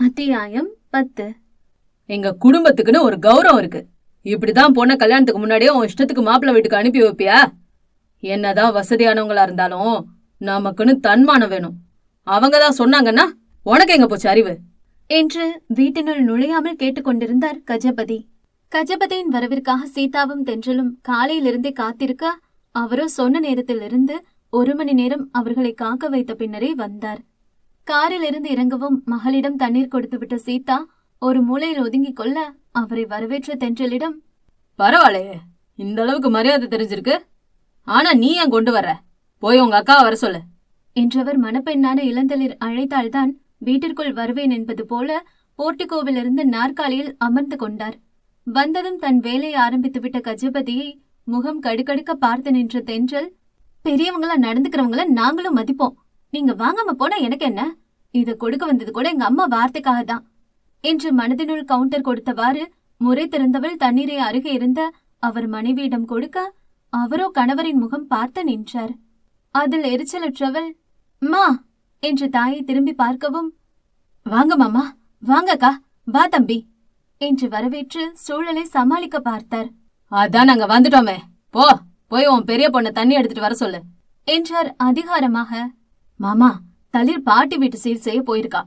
அத்தியாயம் 10. எங்க குடும்பத்துக்குன்னு ஒரு கௌரவம் இருக்கு. இப்படிதான் பொண்ண கல்யாணத்துக்கு முன்னாடியே உன் இஷ்டத்துக்கு மாப்பிள்ளை வீட்டுக்கு அனுப்பி வைப்பியா? என்னதான் வசதியானவங்களா இருந்தாலும் நமக்குன்னு தன்மானம் வேணும். அவங்கதான் சொன்னாங்கன்னா உனக்கு எங்க போச்சு அறிவு என்று வீட்டினுள் நுழையாமல் கேட்டுக்கொண்டிருந்தார் கஜபதி. கஜபதியின் வரவிற்காக சீதாவும் தென்றலும் காலையிலிருந்தே காத்திருக்க, அவரோ சொன்ன நேரத்திலிருந்து 1 மணி நேரம் அவர்களை காக்க வைத்த பின்னரே வந்தார். காரிலிருந்து இறங்கவும் மகளிடம் தண்ணீர் கொடுத்துவிட்ட சீதா ஒரு மூலையில் ஒதுங்கிக் கொள்ள, அவரை வரவேற்ற தென்றலிடம், பரவாயில்லையே, இந்த அளவுக்கு மரியாதை தெரிஞ்சிருக்கு. ஆனா நீ ஏன் கொண்டு வர? போய் உங்க அக்காவை வர சொல்லு என்றவர் மணப்பெண்ணான இளந்தளிர் அழைத்தால்தான் வீட்டிற்குள் வருவேன் என்பது போல போர்ட்டிகோவிலிருந்து நாற்காலியில் அமர்ந்து கொண்டார். வந்ததும் தன் வேலையை ஆரம்பித்துவிட்ட கஜபதியை முகம் கடுக்கடுக்க பார்த்து நின்ற தென்றல், பெரியவங்களா நடந்துக்கிறவங்கள நாங்களும் மதிப்போம். நீங்க வாங்காம போனா எனக்கு என்ன? இத கொடுக்க வந்தது கூட எங்க அம்மா வார்த்தைக்காக தான் என்று மனதினுள் கவுண்டர் கொடுத்தவாறு முறை திறந்தவள் தண்ணீரை அருகே இருந்த அவர் மனைவியிடம் கொடுக்க, அவரோ கணவரின் முகம் பார்த்து நின்றார். அதில் எரிச்சலற்றவள், மா என்று தாயை திரும்பி பார்க்கவும், வாங்க மாமா, வாங்கக்கா, வா தம்பி என்று வரவேற்று சூழலை சமாளிக்க பார்த்தார். அதான் நாங்க வந்துட்டோமே, போய் உன் பெரிய பொண்ண தண்ணி எடுத்துட்டு வர சொல்லு என்றார் அதிகாரமாக. மாமா, தளிர் பாட்டி வீட்டு சீர் செய்ய போயிருக்கா.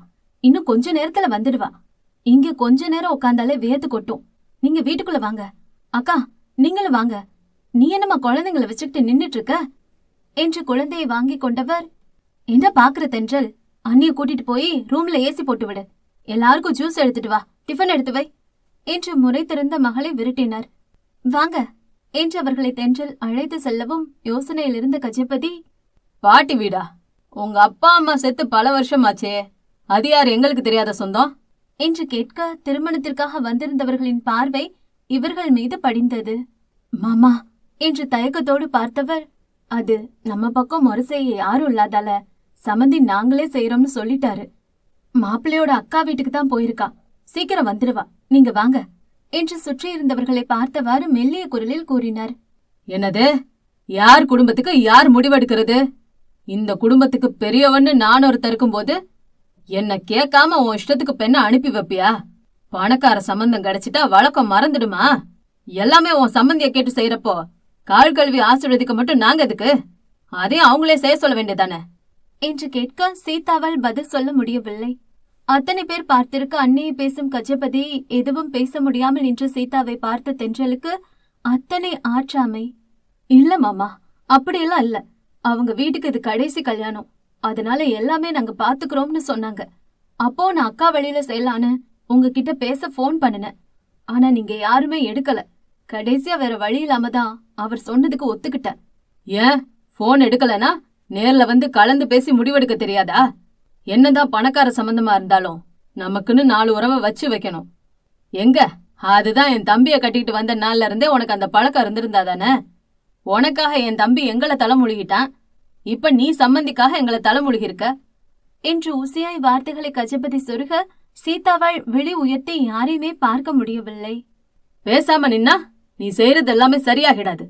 இன்னும் கொஞ்ச நேரத்துல வந்துடுவா. இங்க கொஞ்ச நேரம் உட்கார்ந்தாலே வேர்த்து கொட்டும். நீங்க வீட்டுக்குள்ள வாங்க. அக்கா, நீங்களும் வாங்க. நீ என்னமா குழந்தைங்களை வச்சுக்கிட்டு நின்னுட்டு இருக்க என்று குழந்தையை வாங்கி கொண்டவர், என்ன பாக்குற தென்றல், அண்ணிய கூட்டிட்டு போய் ரூம்ல ஏசி போட்டு விடு. எல்லாருக்கும் ஜூஸ் எடுத்துட்டு வா, டிஃபன் எடுத்து வை என்று முறை திறந்த மகளை விரட்டினார். வாங்க என்று அவர்களை தென்றல் அழைத்து செல்லவும் யோசனையில் இருந்த கஜபதி, பாட்டி வீடா? உங்க அப்பா அம்மா செத்து பல வருஷம் ஆச்சே, அது யார் எங்களுக்கு தெரியாத சொந்தம் என்று கேட்க, திருமணத்திற்காக வந்திருந்தவர்களின் பார்வை இவர்கள் மீது படிந்தது. மாமா என்று தயக்கத்தோடு பார்த்தவர், அது நம்ம பக்கம் முறை செய்ய யாரும் இல்லாதால சம்மந்தி நாங்களே செய்யறோம்னு சொல்லிட்டாரு. மாப்பிள்ளையோட அக்கா வீட்டுக்கு தான் போயிருக்கா, சீக்கிரம் வந்துருவா, நீங்க வாங்க என்று சுற்றி இருந்தவர்களை பார்த்தவாறு மெல்லிய குரலில் கூறினார். என்னது? யார் குடும்பத்துக்கு யார் முடிவெடுக்கிறது? இந்த குடும்பத்துக்கு பெரியவன்னு நான் ஒருத்தர் இருக்கும் போது என்ன கேட்காம உன் இஷ்டத்துக்கு பெண்ண அனுப்பி வைப்பியா? பணக்கார சம்பந்தம் கிடைச்சிட்டா வழக்கம் மறந்துடுமா? எல்லாமே உன் சம்பந்திய கேட்டு செய்யறப்போ கால் கல்வி ஆசீர்வதிக்க மட்டும் நாங்க எதுக்கு? அதையும் அவங்களே செய்ய சொல்ல வேண்டியதானே என்று கேட்க, சீதாவால் பதில் சொல்ல முடியவில்லை. அத்தனை பேர் பார்த்திருக்க அன்னையை பேசும் கஜபதி எதுவும் பேச முடியாமல் நின்று சீதாவை பார்த்த தென்றலுக்கு அத்தனை ஆற்றாமை. இல்ல மாமா, அப்படியெல்லாம் இல்ல. அவங்க வீட்டுக்கு இது கடைசி கல்யாணம், அதனால எல்லாமே நாங்க பாத்துக்கிறோம்னு சொன்னாங்க. அப்போ நான் அக்கா வழியில செய்யலான்னு உங்ககிட்ட பேச போன் பண்ணினேன். ஆனா நீங்க யாருமே எடுக்கல. கடைசியா வேற வழி இல்லாம தான் அவர் சொன்னதுக்கு ஒத்துக்கிட்டேன். ஏன் போன் எடுக்கலனா நேர்ல வந்து கலந்து பேசி முடிவெடுக்க தெரியாதா? என்னதான் பணக்கார சம்பந்தமா இருந்தாலும் நமக்குன்னு 4 உறவை வச்சு வைக்கணும். எங்க அதுதான் என் தம்பிய கட்டிட்டு வந்த நாள்ல இருந்தே உனக்கு அந்த பழக்கம் இருந்திருந்தாதானே? உனக்காக என் தம்பி எங்களை தலைமுழுகிட்டான், இப்ப நீ சம்பந்திக்காக எங்களை தலைமுழுகிருக்க என்று உசியாய் வார்த்தைகளை கஜபதி சொருக, சீதாவாள் விழி உயர்த்தி யாரையுமே பார்க்க முடியவில்லை. பேசாம நின்னா நீ செய்யறது எல்லாமே சரியாகிடாது.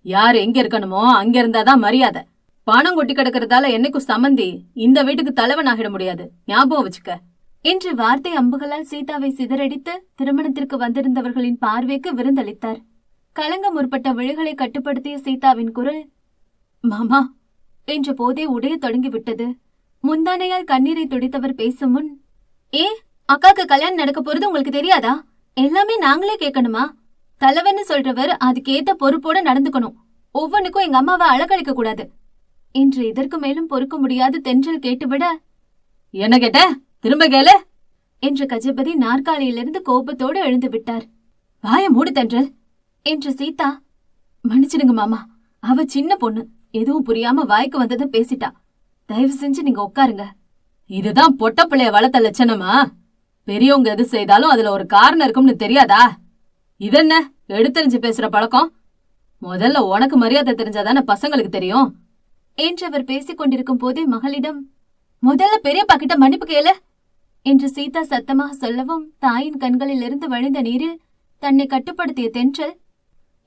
யாரு எங்க இருக்கணுமோ அங்க இருந்தாதான் மரியாதை. பணம் கொட்டி கிடக்கிறதால என்னைக்கும் சம்பந்தி இந்த வீட்டுக்கு தலைவன் ஆகிட முடியாது, ஞாபகம் வச்சுக்க என்று வார்த்தை அம்புகளால் சீதாவை சிதறடித்து திருமணத்திற்கு வந்திருந்தவர்களின் பார்வைக்கு விருந்தளித்தார். கலங்க முற்பட்ட விழிகளை கட்டுப்படுத்திய சீதாவின் குரல், மாமா என்ற போதே உடைய தொடங்கிவிட்டது. முந்தானையால் கண்ணீரை துடைத்தவர் பேசும் முன், அக்காக்கு கல்யாணம் நடக்க போறது உங்களுக்கு தெரியாதா? எல்லாமே நாங்களே கேட்கணுமா? தலைவன்னு சொல்றவர் அதுக்கேத்த பொறுப்போட நடந்துக்கணும். ஒவ்வொன்னுக்கும் எங்க அம்மாவை அழகழிக்க கூடாது என்று இதற்கு மேலும் பொறுக்க முடியாது தென்றல் கேட்டுவிட, என்ன கேட்ட? திரும்ப கேளு என்று கஜபதி நாற்காலியிலிருந்து கோபத்தோடு எழுந்து விட்டார். வாய மூடு தென்றல் என்று சீதா, மன்னிச்சிடுங்க மாமா, அவ சின்ன பொண்ணு, எதுவும் புரியாம வாய்க்கு வந்ததை பேசிட்டா. தயவு செஞ்சு நீங்க உட்காருங்க. இதுதான் பொட்ட பிள்ளைய வளர்த்த லட்சணமா? பெரியவங்க எது செய்தாலும் அதுல ஒரு காரணம் இருக்கும்னு தெரியாதா? இதென்ன எடுத்தெறிஞ்சு பேசுற பழக்கம்? முதல்ல உனக்கு மரியாதை தெரிஞ்சாதானே பசங்களுக்கு தெரியும் என்றவர் பேசிக் கொண்டிருக்கும் போதே மகளிடம், முதல்ல பெரியப்பா கிட்ட மன்னிப்பு கேளு என்று சீதா சத்தமாக சொல்லவும், தாயின் கண்களில் இருந்து வழிந்த நீரில் தன்னை கட்டுப்படுத்திய தென்றல்,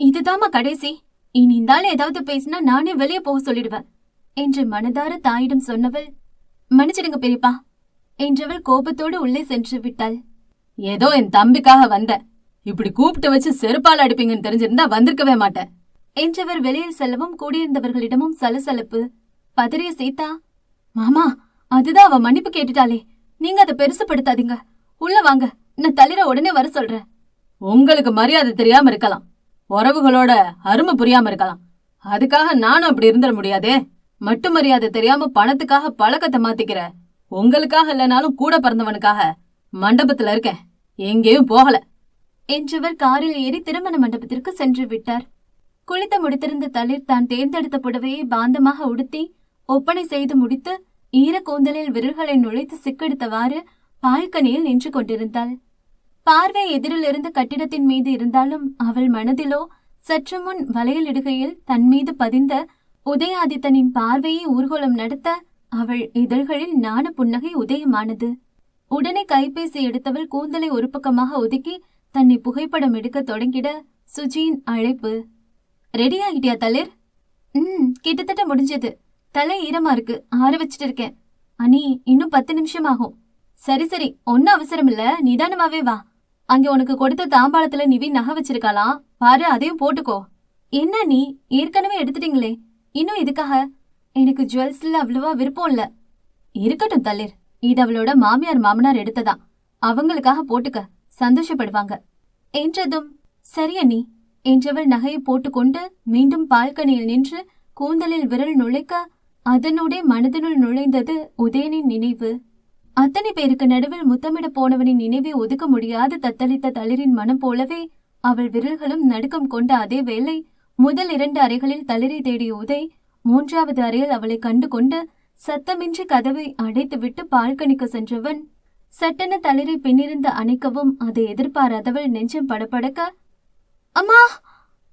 இதுதாமா கடைசி, இனி இந்தால ஏதாவது பேசினா நானே வெளியே போக சொல்லிடுவேன் என்று மனதார தாயிடம் சொன்னவள், மன்னிச்சிடுங்க பெரியப்பா என்றவள் கோபத்தோடு உள்ளே சென்று விட்டாள். ஏதோ என் தம்பிக்காக வந்தேன், இப்படி கூப்பிட்டு வச்சு செருப்பால் அடிப்பீங்கன்னு தெரிஞ்சிருந்தா வந்திருக்கவே மாட்டேன் என்றவர் வெளியில் செல்லவும் கூடியிருந்தவர்களிடமும் சலசலப்பு. பதறிய சீதா, மாமா அதுதான் அவ மன்னிப்பு கேட்டுட்டாளே, நீங்க அதை பெருசுப்படுத்தாதீங்க, உள்ள வாங்க, நான் தளிர உடனே வர சொல்றேன். உங்களுக்கு மரியாதை தெரியாம இருக்கலாம், உறவுகளோட அருமை புரியாம இருக்கலாம், அதுக்காக நானும் அப்படி இருந்துட முடியாதே. மட்டு மரியாதை தெரியாம பணத்துக்காக பழக்கத்தை மாத்திக்கிற உங்களுக்காக இல்லைனாலும் கூட பிறந்தவனுக்காக மண்டபத்துல இருக்கேன், எங்கேயும் போகல என்றவர் காரில் ஏறி திருமண மண்டபத்திற்கு சென்று விட்டார். குளித்து முடித்திருந்த தளிர் தான் தேர்ந்தெடுத்த புடவையை பாந்தமாக உடுத்தி ஒப்பனை செய்து முடித்து ஈர கூந்தலில் விரல்களை நுழைத்து சிக்கெடுத்தவாறு பால்கனியில் நின்று கொண்டிருந்தாள். பார்வை எதிரில் இருந்த கட்டிடத்தின் மீது இருந்தாலும் அவள் மனதிலோ சற்று முன் வளையலிடுகையில் தன் மீது பதிந்த உதயாதித்தனின் பார்வையை ஊர்வலம் நடத்த அவள் இதழ்களில் நாண புன்னகை உதயமானது. உடனே கைபேசி எடுத்தவள் கூந்தலை ஒரு பக்கமாக ஒதுக்கி தன்னை புகைப்படம் எடுக்க தொடங்கிட சுஜியின் அழைப்பு. ரெடி ஆகிட்டியா தளிர்? கிட்டத்தட்ட முடிஞ்சது, தலை ஈரமா இருக்கு, ஆற வச்சிட்டு இருக்கேன். அனி இன்னும் 10 நிமிஷம் ஆகும். சரி சரி, ஒன்னும் அவசரம் இல்ல, நிதானமாவே வா. அங்க உனக்கு கொடுத்த தாம்பாளத்துல நிவி நகை வச்சிருக்காளாம், பாரு, அதையும் போட்டுக்கோ. என்ன நீ ஏற்கனவே எடுத்துட்டீங்களே, இன்னும் இதுக்காக? எனக்கு ஜுவல்ஸ்ல அவ்வளவா விருப்பம் இல்ல. இருக்கட்டும் தளிர், இது அவளோட மாமியார் மாமனார் எடுத்ததான், அவங்களுக்காக போட்டுக்க, சந்தோஷப்படுவாங்க என்றதும் சரி அண்ணி என்றவள் நகையை போட்டுக்கொண்டு மீண்டும் பால்கனியில் நின்று கூந்தலில் விரல் நுழைக்க அதனுடைய மனதினுள் நுழைந்தது உதயனின் நினைவு. அத்தனை பேருக்கு நடுவில் முத்தமிட போனவனின் நினைவை ஒதுக்க முடியாது தத்தளித்த தளிரின் மனம் போலவே அவள் விரல்களும் நடுக்கம் கொண்ட அதே வேளை முதல் 2 அறைகளில் தளிரை தேடிய உதய் 3வது அறையில் அவளை கண்டு கொண்டு சத்தமின்றி கதவை அடைத்துவிட்டு பால்கனிக்கு சென்றவன் சட்டென தளிரை பின்னிருந்து அணைக்கவும் அதை எதிர்பாராதவள் நெஞ்சம் படபடக்க அம்மா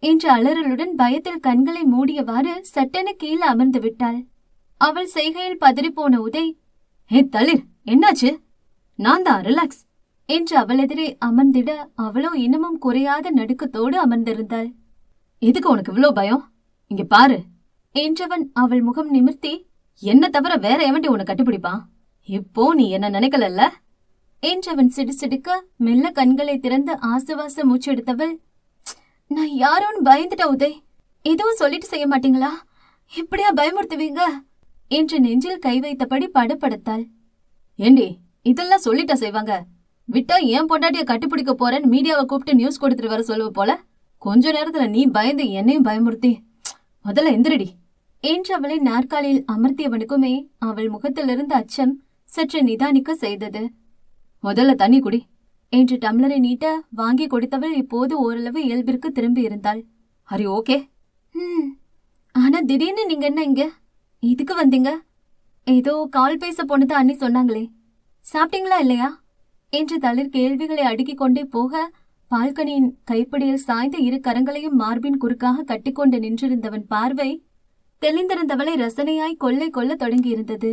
என்ற அலறலுடன் பயத்தில் கண்களை மூடியவாறு சட்டென கீழே அமர்ந்து விட்டாள். அவள் செய்கையில் பதறிப்போன உதய், ஹே தளிர், என்னாச்சு? நான் தான், ரிலாக்ஸ் என்று அவள் எதிரே அமர்ந்திட அவளோ இன்னமும் குறையாத நடுக்கத்தோடு அமர்ந்திருந்தாள். எதுக்கு உனக்கு இவ்ளோ பயம்? இங்க பாரு என்றவன் அவள் முகம் நிமிர்த்தி, என்ன தவிர வேற எவன்டி உன்னை கட்டுப்பிடிப்பான்? இப்போ நீ என்ன நினைக்கலல்ல என்றவன் சிடுசிடுக்க மெல்ல கண்களை திறந்து ஆசுவாச மூச்செடுத்தவள், நான் யாரோன்னு பயந்துட்ட உதய், எதுவும் சொல்லிட்டு செய்ய மாட்டீங்களா? இப்படியா பயமுறுத்துவீங்க என்று நெஞ்சில் கை வைத்தபடி படப்படுத்தாள். ஏண்டி இதெல்லாம் சொல்லிட்டா செய்வாங்க? விட்டா ஏன் பொண்டாட்டிய கட்டுப்பிடிக்க போறேன்னு மீடியாவை கூப்பிட்டு நியூஸ் கொடுத்துட்டு வர சொல்லுவ போல. கொஞ்ச நேரத்துல நீ பயந்து என்னையும் பயமுறுத்தி, முதல்ல எந்திரடி என்று அவளை நாற்காலியில் அமர்த்தியவனுக்குமே அவள் முகத்திலிருந்து அச்சம் சற்று நிதானிக்க செய்தது. முதல்ல தண்ணி குடி என்று டம்ளரை நீட்ட வாங்கி கொடுத்தவள் இப்போது ஓரளவு இயல்பிற்கு திரும்பி இருந்தாள். ஹரி ஓகே. ஆனா திடீர்னு நீங்க என்ன இங்க? இதுக்கு வந்தீங்க? ஏதோ கால் பேச போனது அண்ணி சொன்னாங்களே, சாப்பிட்டீங்களா இல்லையா என்று தளிர் கேள்விகளை அடுக்கிக் கொண்டே போக பால்கனியின் கைப்பிடியில் சாய்ந்த 2 கரங்களையும் மார்பின் குறுக்காக கட்டிக்கொண்டு நின்றிருந்தவன் பார்வை தெளிந்திருந்தவளை ரசனையாய் கொள்ளை கொள்ள தொடங்கியிருந்தது.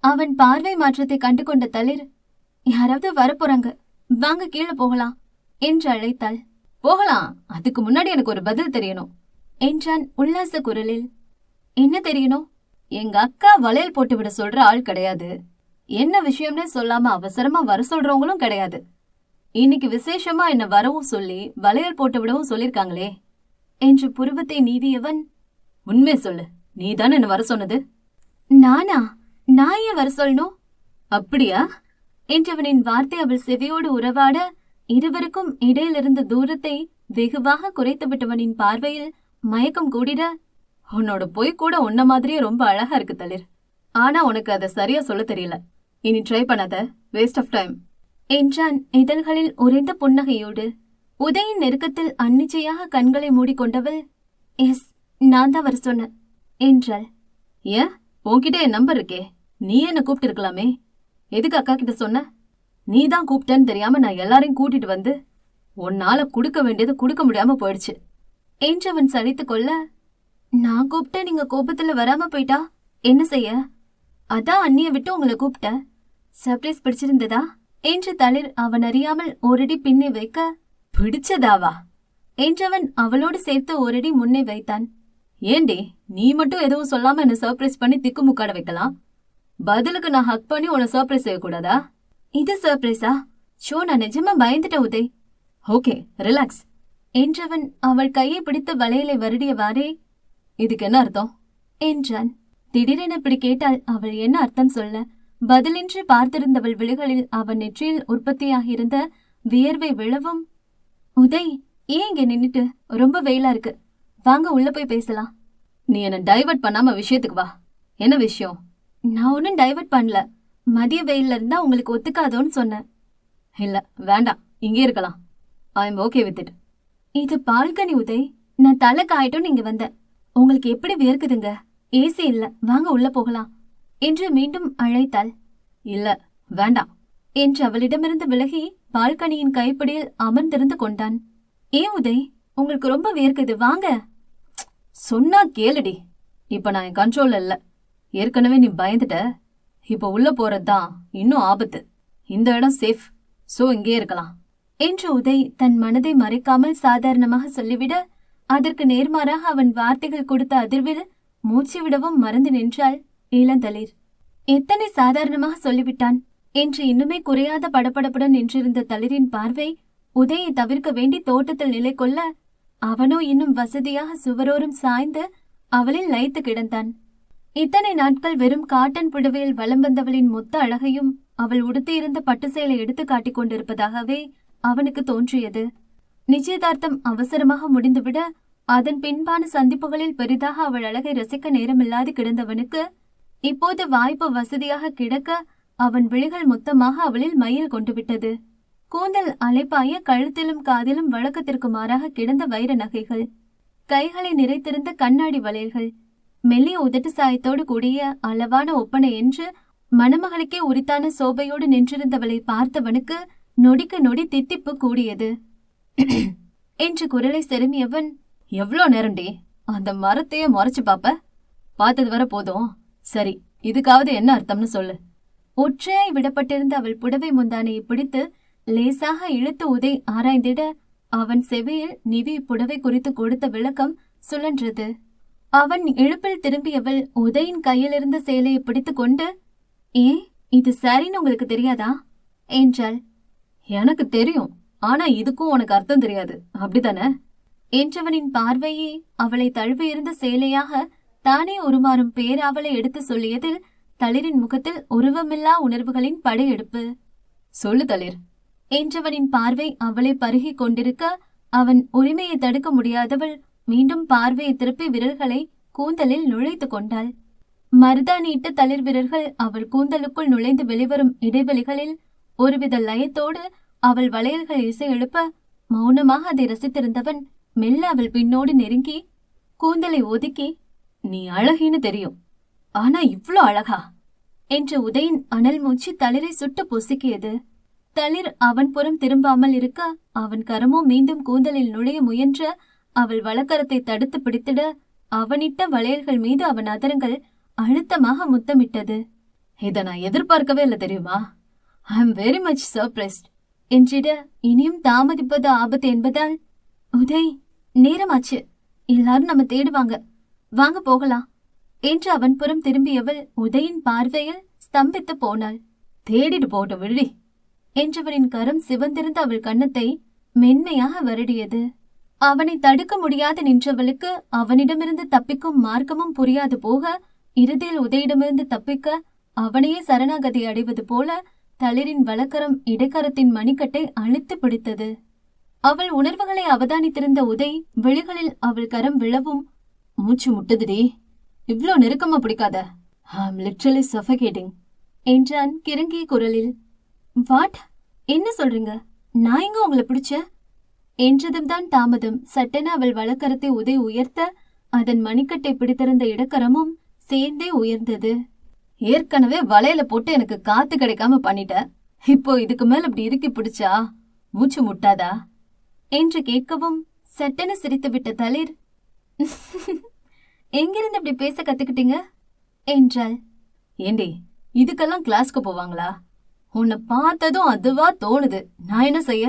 அவன் பார்வை மாற்றத்தை கண்டு கொண்ட தளிர், யாராவது வரப்போறாங்க, வாங்க கீழே போகலாம் என்று அழைத்தாள். போகலாம், அதுக்கு முன்னாடி எனக்கு ஒரு பதில் தெரியணும் என்றான் உல்லாச குரலில். என்ன தெரியணும்? எங்க அக்கா வளையல் போட்டு விட சொல்ற ஆள் கிடையாது, என்ன விஷயம்னே சொல்லாம அவசரமா வர சொல்றவங்களும் கிடையாது. இன்னைக்கு விசேஷமா என்ன வரவும் சொல்லி வளையல் போட்டு விடவும் சொல்லிருக்காங்களே என்று புருவத்தை நீவியவன், உண்மை சொல்லு, நீ தானே என்ன வர சொன்னது? நானா? நான் ஏன் வர சொல்லணும்? அப்படியா என்றவனின் வார்த்தை அவள் செவியோடு உறவாட இருவருக்கும் இடையிலிருந்த தூரத்தை வெகுவாக குறைத்து விட்டவனின் பார்வையில் மயக்கம் கூடிட, உன்னோட பொய் கூட உன்ன மாதிரியே ரொம்ப அழகா இருக்கு தளிர், ஆனா உனக்கு அதை சரியா சொல்ல தெரியல. இனி ட்ரை பண்ணாத, வேஸ்ட் ஆஃப் டைம் என்றான் இதழ்களில் உறைந்த புன்னகையோடு. உதயின் நெருக்கத்தில் அன்னிச்சையாக கண்களை மூடிக்கொண்டவள், எஸ், நான் தான் வர சொன்னேன் என்றாள். ஏன், உன்கிட்ட என் நம்பர் இருக்கே, நீ என்ன கூப்பிட்டு இருக்கலாமே, எதுக்கு அக்கா கிட்ட சொன்ன? நீ தான் கூப்பிட்டேன்னு தெரியாம நான் எல்லாரையும் கூட்டிட்டு வந்து உன்னால குடுக்க வேண்டியது குடுக்க முடியாம போயிடுச்சு என்றவன் சலித்து கொள்ள, நான் கூப்பிட்ட நீங்க கோபத்துல வராம போயிட்டா என்ன செய்ய? அதான் அண்ணிய விட்டு உங்களை கூப்பிட்ட. சர்ப்ரைஸ் பிடிச்சிருந்ததா என்று தளிர் அவன் அறியாமல் ஓரடி பின்னே வைக்க, பிடிச்சதாவா என்றவன் அவளோடு சேர்த்து ஓரடி முன்னே வைத்தான். ஏண்டி நீ மட்டும் எதுவும் சொல்லாம என்ன சர்ப்ரைஸ் பண்ணி திக்குமுக்காட வைக்கலாம்? பதிலுக்கு நான் ஹக் பண்ணி உன்னை சர்ப்ரைஸ் செய்யக்கூடாதா? இது சர்ப்ரைஸா? ஷோ, நான் நிஜமா பயந்துட்டேன் உதய். ஓகே, ரிலாக்ஸ் என்றவன் அவள் கையை பிடித்து வளையலை வருடியவாறே, இதுக்கு என்ன அர்த்தம் என்றான். திடீரென இப்படி கேட்டால் அவள் என்ன அர்த்தம் சொல்ல? பதிலின்றி பார்த்திருந்தவள் விழிகளில் அவன் நெற்றியில் உற்பத்தியாகியிருந்த வியர்வை விழவும், உதய், ஏன் இங்க நின்னுட்டு? ரொம்ப வெயிலா இருக்கு, வாங்க உள்ள போய் பேசலாம். நீ என்ன டைவர்ட் பண்ணாம விஷயத்துக்கு வா. என்ன விஷயம்? நான் ஒன்னும் டைவர்ட் பண்ணல. மதிய வெயில்ல இருந்தா உங்களுக்கு ஒத்துக்காதோன்னு சொன்னேன். இல்ல, வேண்டாம், இங்கே இருக்கலாம். I am okay with it. இது பால்கனி உதய், நான் தலை காயட்டும் நீங்க வந்தேன். உங்களுக்கு எப்படி வியர்க்குதுங்க? ஏசி இல்ல, வாங்க உள்ள போகலாம் என்று மீண்டும் அழைத்தாள். இல்ல, வேண்டாம் என்று அவளிடமிருந்து விலகி பால்கனியின் கைப்பிடியில் அமர்ந்திருந்து கொண்டான். ஏன் உதய், உங்களுக்கு ரொம்ப வியர்க்குது, வாங்க. சொன்னா கேளுடி. இப்ப நான் என் கண்ட்ரோல்ல இல்ல. ஏற்கனவே நீ பயந்துட்ட. இப்ப உள்ள போறதுதான் இன்னும் ஆபத்து. இந்த இடம் சேஃப், சோ இங்கே இருக்கலாம் என்று உதய் தன் மனதை மறைக்காமல் சாதாரணமாக சொல்லிவிட, அதற்கு நேர்மாறாக அவன் வார்த்தைகள் கொடுத்த அதிர்வில் மூச்சு விடவும் மறந்து நின்றாள் இளந்தளிர். எத்தனை சாதாரணமாக சொல்லிவிட்டான் என்று இன்னுமே குறையாத படபடப்புடன் நின்றிருந்த தளிரின் பார்வை உதயை தவிர்க்க வேண்டி தோட்டத்தில் நிலை கொள்ள, அவனோ இன்னும் வசதியாக சுவரோரும் சாய்ந்து அவளில் லயித்து கிடந்தான். இத்தனை நாட்கள் வெறும் காட்டன் புடவையில் வலம் வந்தவளின் மொத்த அழகையும் அவள் உடுத்தியிருந்த பட்டு சேலை எடுத்து காட்டிக் கொண்டிருப்பதாகவே அவனுக்கு தோன்றியது. நிச்சயதார்த்தம் அவசரமாக முடிந்துவிட அதன் பின்பான சந்திப்புகளில் பெரிதாக அவள் அழகை ரசிக்க நேரமில்லாது கிடந்தவனுக்கு இப்போது வாய்ப்பு வசதியாக கிடக்க அவன் விழிகள் மொத்தமாக அவளில் மயில் கொண்டு விட்டது. கூந்தல் அலைப்பாய கழுத்திலும் காதிலும் வழக்கத்திற்கு மாறாக கிடந்த வைர நகைகள், கைகளை நிறைத்திருந்த கண்ணாடி வளையல்கள், மெல்லிய உதட்டு சாயத்தோடு கூடிய அளவான ஒப்பனை என்று மணமகளுக்கே உரித்தான சோபையோடு நின்றிருந்தவளை பார்த்தவனுக்கு நொடிக்கு நொடி தித்திப்பு கூடியது. என்று குரலை செருமியவன், எவ்வளோ நேரம்டி அந்த மரத்தையே முறைச்சு பாப்ப? பார்த்தது வர போதும். சரி, இதுக்காவது என்ன அர்த்தம்னு சொல்லு. ஒற்றையாய் விடப்பட்டிருந்த அவள் புடவை முந்தானையை பிடித்து லேசாக இழுத்து உதய் ஆராய்ந்திட, அவன் செவியில் நிவி புடவை குறித்து கொடுத்த விளக்கம் சுழன்றது. அவன் இழுப்பில் திரும்பியவள் உதயின் கையிலிருந்த சேலையை பிடித்து கொண்டு, ஏன் இது சரின்னு உங்களுக்கு தெரியாதா என்றாள். எனக்கு தெரியும், ஆனா இதுக்கும் உனக்கு அர்த்தம் தெரியாது, அப்படித்தானே என்றவனின் பார்வையே அவளை தழுவியிருந்த சேலையாக தானே உருமாறும் பேராவலை எடுத்து சொல்லியதில் தளிரின் முகத்தில் உருவமில்லா உணர்வுகளின் படையெடுப்பு. சொல்லு தளிர் என்றவனின் பார்வை அவளை பருகி கொண்டிருக்க, அவன் உரிமையை தடுக்க முடியாதவள் மீண்டும் பார்வையை திருப்பி விரல்களை கூந்தலில் நுழைத்து கொண்டாள். மருதாணியிட்ட தளிர் விரல்கள் அவள் கூந்தலுக்குள் நுழைந்து வெளிவரும் இடைவெளிகளில் ஒருவித லயத்தோடு அவள் வளையல்கள் இசை எழுப்ப, மௌனமாக அதை ரசித்திருந்தவன் மெல்ல அவள் பின்னோடு நெருங்கி கூந்தலை ஒதுக்கி, நீ அழகின்னு தெரியும், ஆனா இவ்ளோ அழகா என்று உதயின் அனல் மூச்சு தளிரை சுட்டு பொசுக்கியது. தளிர் அவன் புறம் திரும்பாமல் இருக்க, அவன் கரமோ மீண்டும் கூந்தலில் நுழைய முயன்ற அவள் வலக்கரத்தை தடுத்து பிடித்திட, அவனிட்ட வளையல்கள் மீது அவன் அதரங்கள் அழுத்தமாக முத்தமிட்டது. இதை நான் எதிர்பார்க்கவே இல்லை தெரியுமா. I am very much surprised என்றிட, இனியும் தாமதிப்பது ஆபத்து என்பதால், உதய், நேரமாச்சு, எல்லாரும் நம்ம தேடுவாங்க, வாங்க போகலாம் என்று அவன் புறம் திரும்பியவள் உதயின் பார்வையில் ஸ்தம்பித்து போனாள். தேடிட்டு போகட்டும் விழி என்றவனின் கரம் சிவந்திருந்த அவள் கன்னத்தை மென்மையாக வருடியது. அவனை தடுக்க முடியாது நின்றவளுக்கு அவனிடமிருந்து தப்பிக்கும் மார்க்கமும் புரியாது போக, இறுதியில் உதயிடமிருந்து தப்பிக்க அவனையே சரணாகதி அடைவது போல தளிரின் வலக்கரம் இடைக்கரத்தின் மணிக்கட்டை அழுத்தி பிடித்தது. அவள் உணர்வுகளை அவதானித்திருந்த உதய் விழிகளில் அவள் கரம் விழவும், மூச்சு முட்டுதுடி, இவ்ளோ நெருக்கமா பிடிக்காத, ஐ அம் லிட்டரலி சஃபகேட்டிங் என்றான் கிறங்கிய குரலில். வாட், என்ன சொல்றீங்க? நான் எங்க உங்களை பிடிச்ச என்றதும் தான் தாமதம். சட்டென அவள் வலக்கரத்தை உதய் உயர்த்த, அதன் மணிக்கட்டை பிடித்திருந்த இடக்கரமும் சேர்ந்தே உயர்ந்தது. ஏற்கனவே வலையில போட்டு எனக்கு காத்து கிடைக்காம பண்ணிட்ட, இப்போ இதுக்கு மேல இப்படி இறுக்கி பிடிச்சா மூச்சு முட்டாதா என்று கேட்கவும், சட்டென சிரித்துவிட்ட தளிர், எங்கிருந்து அப்படி பேச கத்துக்கிட்டீங்க என்றாள். ஏண்டி, இதுக்கெல்லாம் கிளாஸ்க்கு போவாங்களா? உன்னை பார்த்ததும் அதுவா தோணுது, நான் என்ன செய்ய?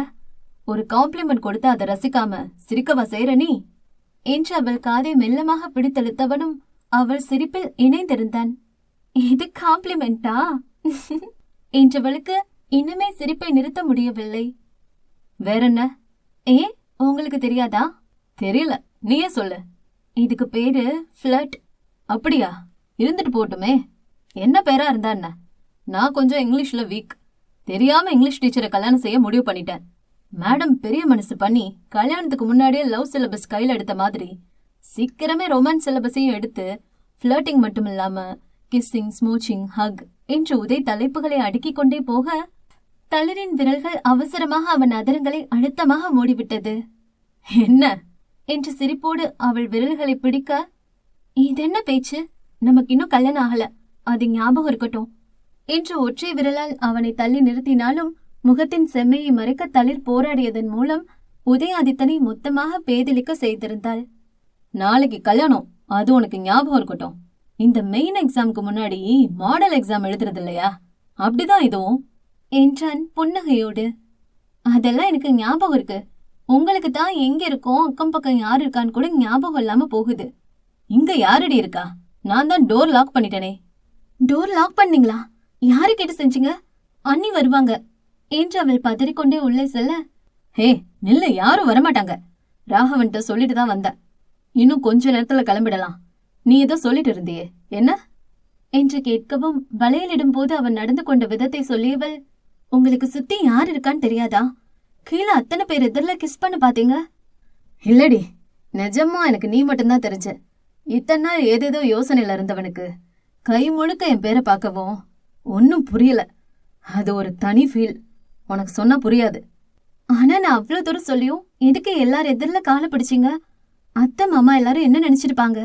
ஒரு காம்ப்ளிமெண்ட் கொடுத்து அதை ரசிக்காம சிரிக்கவா செய்யற நீ என்று அவள் காதை மெல்லமாக பிடித்தெழுத்தவனும் அவள் சிரிப்பில் இணைந்திருந்தான். இது காம்ப்ளிமெண்டா என்றவளுக்கு இன்னுமே சிரிப்பை நிறுத்த முடியவில்லை. வேறென்ன? ஏ, உங்களுக்கு தெரியாதா? தெரியல, நீயே சொல்லு. இதுக்கு பேரு ஃப்ளர்ட். அப்படியா? இருந்துட்டு போட்டுமே. என்ன பேரா இருந்தா என்ன? நான் கொஞ்சம் இங்கிலீஷ்ல வீக். தெரியாம இங்கிலீஷ் டீச்சரை கல்யாணம் செய்ய முடிவு பண்ணிட்டேன். மேடம் பெரிய மனசு பண்ணி கல்யாணத்துக்கு முன்னாடியே லவ் சிலபஸ் கையில் எடுத்த மாதிரி சீக்கிரமே ரொமான்ஸ் சிலபஸையும் எடுத்து ஃப்ளர்ட்டிங் மட்டும் இல்லாம கிஸ்ஸிங், ஸ்மூச்சிங், ஹக் என்று உதய் தலைப்புகளை அடுக்கிக் கொண்டே போக தளிரின் விரல்கள் அவசரமாக அவன் அதரங்களை அழுத்தமாக மூடிவிட்டது. என்ன என்று சிரிப்போடு அவள் விரல்களை பிடிக்க, இதென்ன பேச்சு? நமக்கு இன்னும் கல்யாணம் ஆகல, அது ஞாபகம் இருக்கட்டும் என்று ஒற்றை விரலால் அவனை தள்ளி நிறுத்தினாலும் முகத்தின் செம்மையை மறைக்க தளிர் போராடியதன் மூலம் உதயாதித்தனை மொத்தமாக பேதலிக்க செய்திருந்தாள். நாளைக்கு கல்யாணம், அது உனக்கு ஞாபகம் இருக்கட்டும். இந்த மெயின் எக்ஸாமுக்கு முன்னாடி மாடல் எக்ஸாம் எழுதுறது இல்லையா? அப்படிதான் இதுவும் என்றான் புன்னகையோடு. அதெல்லாம் எனக்கு ஞாபகம் இருக்கு. உங்களுக்கு தான் எங்க இருக்கோம், அக்கம் பக்கம் யாரு இருக்கான்னு கூட ஞாபகம் இல்லாம போகுது. இங்க யாரடி இருக்கா? நான் தான் டோர் லாக் பண்ணிட்டேனே. டோர் லாக் பண்ணீங்களா? யாரு கேட்டு செஞ்சீங்க? அண்ணி வருவாங்க என்று அவள் பதறிக்கொண்டே உள்ளே செல்ல, ஹே நில்ல, யாரும் வரமாட்டாங்க. ராகவன்ட்ட சொல்லிட்டு தான் வந்த. இன்னும் கொஞ்ச நேரத்துல கிளம்பிடலாம். நீ ஏதோ சொல்லிட்டு இருந்தியே, என்ன என்று கேட்கவும் வளையலிடும் போது அவன் நடந்து கொண்ட விதத்தை சொல்லியவள், உங்களுக்கு சுத்தி யார் இருக்கான்னு தெரியாதா? கீழே அத்தனை பேர் எதிரில் கிஸ் பண்ண பாத்தீங்க? இல்லடி, நிஜமா எனக்கு நீ மட்டும்தான் தெரிஞ்ச. இத்தனை நாள் ஏதேதோ யோசனையில இருந்தவனுக்கு கை முழுக்க என் பேரை பார்க்கவும் ஒன்னும் புரியல. அது ஒரு தனி ஃபீல். உனக்கு சொன்னா புரியாது. ஆனா நான் அவ்வளவு தூரம் சொல்லியும் எதுக்கு எல்லாரும் எதிரில் காலை பிடிச்சிங்க? அத்தை மாமா எல்லாரும் என்ன நினைச்சிருப்பாங்க?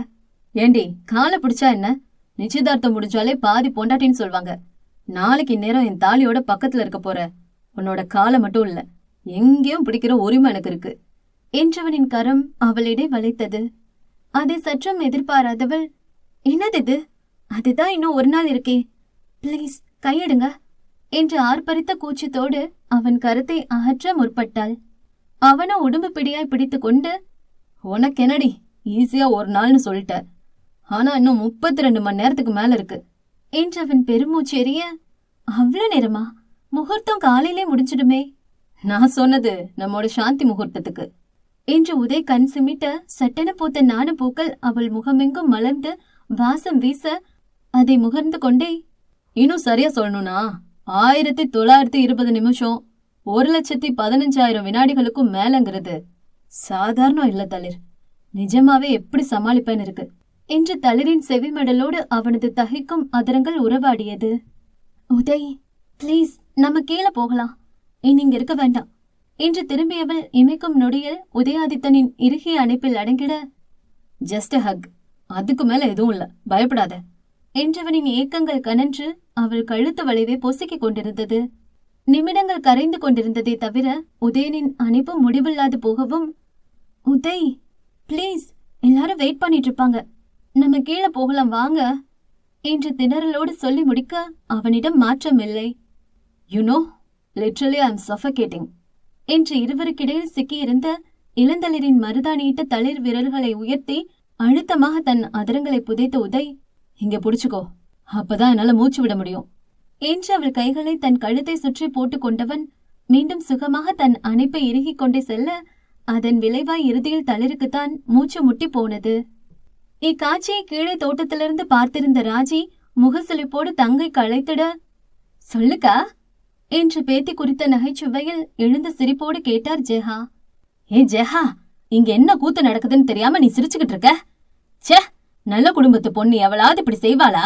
ஏண்டி, காலை பிடிச்சா என்ன? நிச்சயதார்த்தம் முடிஞ்சாலே பாதி பொண்டாட்டின்னு சொல்வாங்க. நாளைக்கு இந்நேரம் என் தாலியோட பக்கத்துல இருக்க போற. உன்னோட காலை மட்டும் இல்ல, எங்கேயும் பிடிக்கிற உரிமை எனக்கு இருக்கு என்றவனின் கரம் அவளிடை வளைத்தது. அதை சற்றும் எதிர்பாராதவள், என்னது இது? அதுதான் இன்னும் ஒரு நாள் இருக்கே, பிளீஸ் கையெடுங்க என்று ஆர்ப்பரித்த கூச்சத்தோடு அவன் கரத்தை அகற்ற முற்பட்டாள். அவனோ உடம்பு பிடியாய் பிடித்து கொண்டு, உனக்கு என்னடி ஈஸியா ஒரு நாள்னு சொல்லிட்ட, ஆனா இன்னும் 32 மணி நேரத்துக்கு மேல இருக்கு என்று அவன் பெருமூச்சு எறிய, அவ்வளவு நேரமா? முகூர்த்தம் காலையிலே முடிஞ்சிடுமே. நான் சொன்னது நம்மோட சாந்தி முகூர்த்தத்துக்கு என்று உதய் கண் சிமிட்ட சட்டென பூத்த நாண பூக்கள் அவள் முகமெங்கும் மலர்ந்து வாசம் வீச அதை முகர்ந்து கொண்டே, இன்னும் சரியா சொல்லணும்னா 1920 நிமிஷம் 1,15,000 வினாடிகளுக்கும் மேலங்கிறது சாதாரணம் இல்ல தளிர். நிஜமாவே எப்படி சமாளிப்பேன்னு இருக்கு என்று தளிரின் செவிமடலோடு அவனது தகைக்கும் அதரங்கள் உறவாடியது. உதய் பிளீஸ், நம்ம கீழே போகலாம், இனி இங்க இருக்க வேண்டாம் என்று திரும்பியவள் இமைக்கும் நொடியில் உதயாதித்தனின் இறுகிய அணைப்பில் அடங்கிட, ஜஸ்ட் ஹக், அதுக்கு மேல எதுவும் இல்ல, பயப்படாத என்றவனின் ஏக்கங்கள் கனன்று அவள் கழுத்து வளைவை பொசுக்கிக் கொண்டிருந்தது. நிமிடங்கள் கரைந்து கொண்டிருந்ததே தவிர உதயனின் அணைப்பு முடிவில்லாது போகவும், உதய் பிளீஸ், எல்லாரும் வெயிட் பண்ணிட்டு இருப்பாங்க, நம்ம கீழே போகலாம் வாங்க என்று திணறலோடு சொல்லி முடிக்க அவனிடம் மாற்றமில்லை. You know, literally I am suffocating என்று இருவருக்கிடையில் சிக்கியிருந்த இளந்தளிரின் மருதாணியிட்ட தளிர் விரல்களை உயர்த்தி அழுத்தமாக தன் அதரங்களை புதைத்த உதய், இங்க புடிச்சுக்கோ, அப்பதான் என்னால மூச்சு விட முடியும் என்று அவள் கைகளை தன் கழுத்தை சுற்றி போட்டுக் கொண்டவன் மீண்டும் சுகமாக தன் அணைப்பை இறுகிக் கொண்டே செல்ல, அதன் விளைவாய் இறுதியில் தளிருக்குத்தான் மூச்சு முட்டி போனது. இக்காட்சியை கீழே தோட்டத்திலிருந்து பார்த்திருந்த ராஜி முகசுளிப்போடு தங்கை களைத்திட, சொல்லுக்கா என்று பேத்தி குறித்த நகைச்சுவையில் எழுந்த சிரிப்போடு கேட்டார் ஜெஹா. ஏ ஜெஹா, இங்க என்ன கூத்து நடக்குதுன்னு தெரியாம நீ சிரிச்சுக்கிட்டு இருக்க? சே, நல்ல குடும்பத்து பொண்ணு எவளாவது இப்படி செய்வாளா?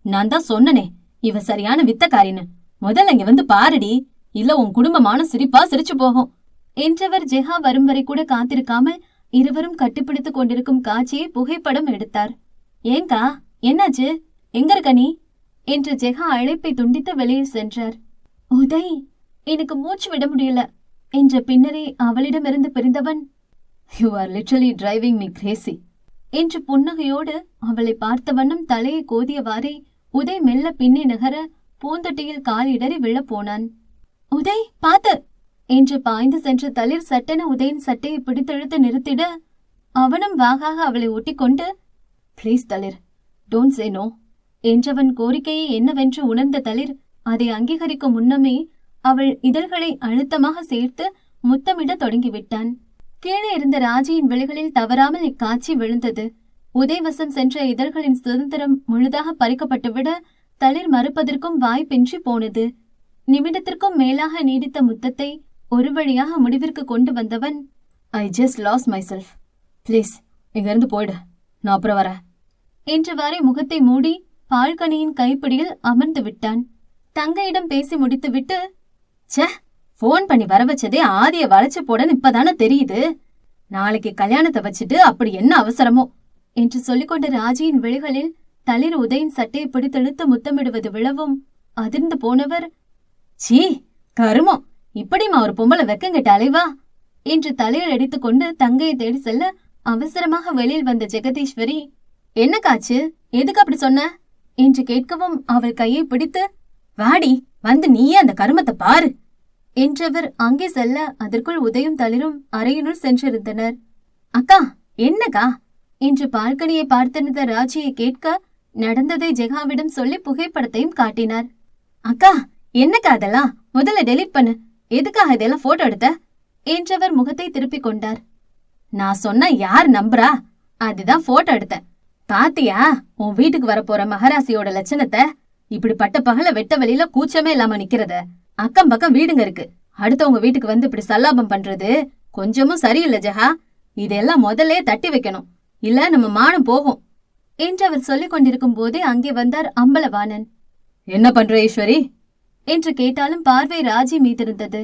நான் தான் சொன்னனே இவ சரியான வித்தக்காரின்னு. முதல்ல இங்க வந்து பாருடி, இல்ல உன் குடும்பமான சிரிப்பா சிரிச்சு போகும் என்றவர் ஜெஹா வரும் வரை கூட காத்திருக்காமல் இருவரும் கட்டிப்பிடித்துக் கொண்டிருக்கும் காட்சியை புகைப்படம் எடுத்தார். ஏங்கா, என்னாச்சு, எங்க இருக்க நீ என்று ஜெஹா அழைப்பை துண்டித்து வெளியில் சென்றார். உதய், எனக்கு மூச்சு விட முடியல என்ற பின்னரே அவளிடமிருந்து பிரிந்தவன், you are literally driving me crazy என்று புன்னகையோடு அவளை பார்த்த வண்ணம் தலையை கோதியவாறே உதய் மெல்ல பின்னே நகர பூந்தொட்டியில் கால் இடறி விழப்போனான். உதய் பாத்து என்று பாய்ந்து சென்ற தளிர் சட்டென உதயின் சட்டையை பிடித்தெழுத்து நிறுத்திட, அவனும் வாகாக அவளை ஒட்டிக்கொண்டு, பிளீஸ் தளிர், டோன்ட் சே நோ என்றவன் கோரிக்கையை என்னவென்று உணர்ந்த தளிர் அதை அங்கீகரிக்கும் முன்னமே அவள் இதழ்களை அழுத்தமாக சேர்த்து முத்தமிட தொடங்கிவிட்டான். கீழே இருந்த ராஜியின் விழிகளில் தவறாமல் இக்காட்சி விழுந்தது. உதயவசம் சென்ற இதழ்களின் சுதந்திரம் முழுதாக பறிக்கப்பட்டுவிட தளிர் மறுப்பதற்கும் வாய்ப்பின்றி போனது. நிமிடத்திற்கும் மேலாக நீடித்த முத்தத்தை ஒரு வழியாக முடிவிற்கு கொண்டு வந்தவன், I just lost myself, please இங்கிருந்து போயிடு, நான் அப்புறம் வரேன் என்றவாறே முகத்தை மூடி பால்கனியின் கைப்பிடியில் அமர்ந்து விட்டான். தங்கையிடம் பேசி முடித்துவிட்டு, சே, போன் பண்ணி வர வச்சதே ஆதிய வளைச்சு போடன்னு இப்பதானே தெரியுது. நாளைக்கு கல்யாணத்தை வச்சுட்டு அப்படி என்ன அவசரமோ என்று சொல்லிக்கொண்ட ராஜியின் விழிகளில் தளிர் உதயின் சட்டையை பிடித்தெழுத்து முத்தமிடுவது விழவும் அதிர்ந்து போனவர், சீ கருமம், இப்படிமா ஒரு பொம்பளை வெக்கங்கிட்ட அலைவா என்று தலையில் அடித்துக்கொண்டு தங்கையை தேடி செல்ல அவசரமாக வெளியில் வந்த ஜெகதீஸ்வரி, என்ன காச்சு, எதுக்கு அப்படி சொன்ன என்று கேட்கவும் அவள் கையை பிடித்து, வாடி வந்து நீயே அந்த கருமத்தை பாரு என்றவர் அங்கே செல்ல அதற்குள் உதயும் தளிரும் அறையினுள் சென்றிருந்தனர். அக்கா என்னக்கா என்று பால்கனியை பார்த்திருந்த ராஜியை கேட்க நடந்ததை ஜெகாவிடம் சொல்லி புகைப்படத்தையும் காட்டினார். அக்கா என்னக்கா அதெல்லாம், முதல்ல டெலீட் பண்ணு, எதுக்காக இதெல்லாம் போட்டோ எடுத்த என்றவர் முகத்தை திருப்பிக் கொண்டார். நான் சொன்னா யார் நம்புறா, அதுதான் போட்டோ எடுத்தேன். பாத்தியா உன் வீட்டுக்கு வரப்போற மகராசியோட லட்சணத்தை, இப்படி பட்ட பகல வெட்ட வெளியில கூச்சமே இல்லாம நிக்கிறத. அக்கம் பக்கம் வீடுங்க இருக்கு, அடுத்தவங்க வீட்டுக்கு வந்து இப்படி சல்லாபம் பண்றது கொஞ்சமும் சரியில்லை ஜெகா. இதெல்லாம் முதல்ல தட்டி வைக்கணும், இல்ல நம்ம மானம் போகும் என்று அவர் சொல்லிக் கொண்டிருக்கும் போதே அங்கே வந்தார் அம்பலவாணன். என்ன பண்ற ஈஸ்வரி என்று கேட்டாலும் பார்வை ராஜி மீதிருந்தது.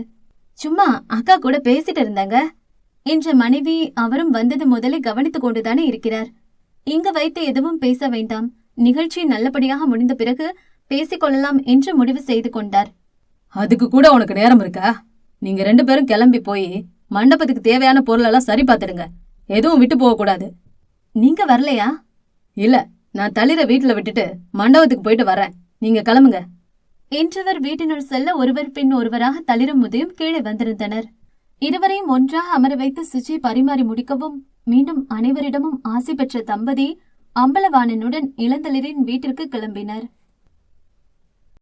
சும்மா அக்கா கூட பேசிட்டு இருந்தாங்க என்ற மனைவி அவரும் வந்தது முதலே கவனித்துக் கொண்டுதானே இருக்கிறார். இங்கு வைத்து எதுவும் பேச வேண்டாம், நிகழ்ச்சி நல்லபடியாக முடிந்த பிறகு பேசிக்கொள்ளலாம் என்று முடிவு செய்து கொண்டார். அதுக்கு கூட உனக்கு நேரம் இருக்கா? நீங்க 2 பேரும் கிளம்பி போய் மண்டபத்துக்கு தேவையான பொருளெல்லாம் சரி பார்த்துடுங்க, எதுவும் விட்டு போக கூடாது. நீங்க வரலையா? இல்ல, நான் தளிர வீட்டுல விட்டுட்டு மண்டபத்துக்கு போயிட்டு வரேன், நீங்க கிளம்புங்க என்றவர் வீட்டினுள் செல்ல ஒருவர் பின் ஒருவராக தளிரும் முதையும் கீழே வந்திருந்தனர். இருவரையும் ஒன்றாக அமர வைத்து சுச்சி பரிமாறி முடிக்கவும் மீண்டும் அனைவரிடமும் ஆசி பெற்ற தம்பதி அம்பலவாணனுடன் இளந்தளிரின் வீட்டிற்கு கிளம்பினர்.